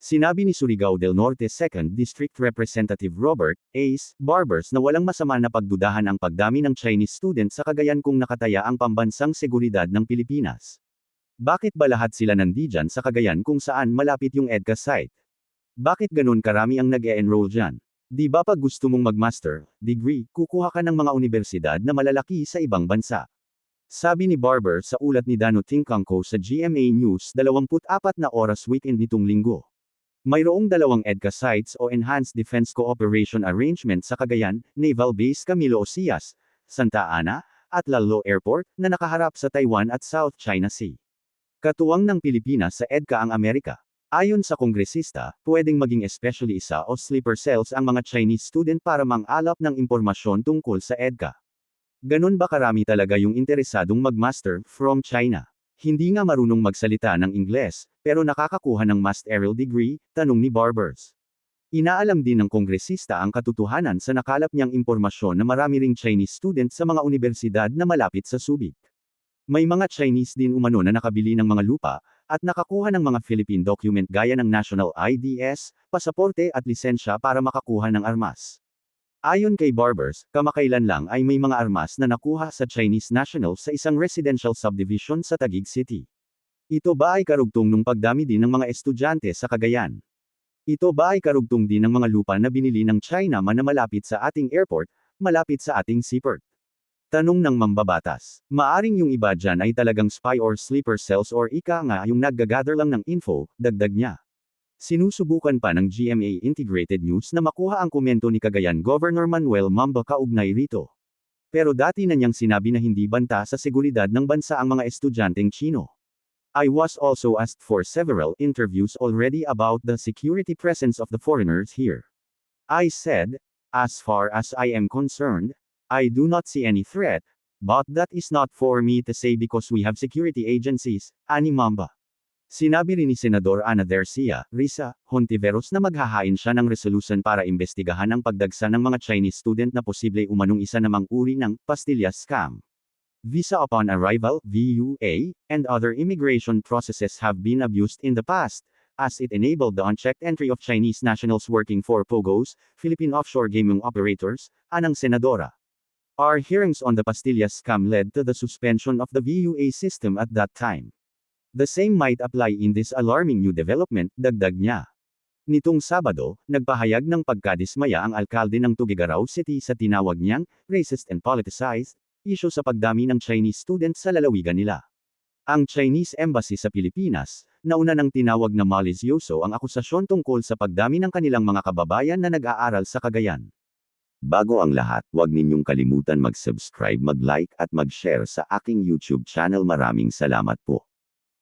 Sinabi ni Surigao del Norte 2nd District Representative Robert Ace Barbers na walang masama na pagdudahan ang pagdami ng Chinese student sa Cagayan kung nakataya ang pambansang seguridad ng Pilipinas. Bakit ba lahat sila nandiyan sa Cagayan kung saan malapit yung EDCA site? Bakit ganun karami ang nag-e-enroll dyan? Di ba pag gusto mong mag-master degree, kukuha ka ng mga universidad na malalaki sa ibang bansa? Sabi ni Barber sa ulat ni Dano Tingkangko sa GMA News 24 na oras weekend nitong linggo. Mayroong dalawang EDCA sites o Enhanced Defense Cooperation Arrangement sa Cagayan, Naval Base Camilo Ocias, Santa Ana, at Lalo Airport, na nakaharap sa Taiwan at South China Sea. Katuwang ng Pilipinas sa EDCA ang Amerika. Ayon sa kongresista, pwedeng maging especially isa o sleeper cells ang mga Chinese student para mang-alap ng impormasyon tungkol sa EDCA. Ganun ba karami talaga yung interesadong mag-master from China? Hindi nga marunong magsalita ng Ingles, pero nakakakuha ng master's degree, tanong ni Barbers. Inaalam din ng kongresista ang katotohanan sa nakalap niyang impormasyon na marami ring Chinese student sa mga universidad na malapit sa Subic. May mga Chinese din umano na nakabili ng mga lupa, at nakakuha ng mga Philippine document gaya ng National IDs, pasaporte at lisensya para makakuha ng armas. Ayon kay Barbers, kamakailan lang ay may mga armas na nakuha sa Chinese nationals sa isang residential subdivision sa Taguig City. Ito ba ay karugtong ng pagdami din ng mga estudyante sa Cagayan? Ito ba ay karugtong din ng mga lupa na binili ng China na malapit sa ating airport, malapit sa ating seaport? Tanong ng mambabatas. Maaring yung iba dyan ay talagang spy or sleeper cells or ika nga yung naggagather lang ng info, dagdag niya. Sinusubukan pa ng GMA Integrated News na makuha ang komento ni Cagayan Governor Manuel Mamba kaugnay rito. Pero dati na niyang sinabi na hindi banta sa seguridad ng bansa ang mga estudyanteng Chino. I was also asked for several interviews already about the security presence of the foreigners here. I said, as far as I am concerned, I do not see any threat, but that is not for me to say because we have security agencies, ani Mamba. Sinabi rin ni Senador Ana Garcia, Risa, Hontiveros na maghahain siya ng resolution para imbestigahan ang pagdagsa ng mga Chinese student na posible umanong isa namang uri ng pastillas scam. Visa upon arrival, VUA, and other immigration processes have been abused in the past, as it enabled the unchecked entry of Chinese nationals working for POGOs, Philippine offshore gaming operators, anang senadora. Our hearings on the pastillas scam led to the suspension of the VUA system at that time. The same might apply in this alarming new development, dagdag niya. Nitong Sabado, nagpahayag ng pagkadismaya ang alkalde ng Tuguegarao City sa tinawag niyang racist and politicized issue sa pagdami ng Chinese students sa lalawigan nila. Ang Chinese Embassy sa Pilipinas, nauna nang tinawag na malisyoso ang akusasyon tungkol sa pagdami ng kanilang mga kababayan na nag-aaral sa Cagayan. Bago ang lahat, huwag ninyong kalimutan mag-subscribe, mag-like at mag-share sa aking YouTube channel. Maraming salamat po.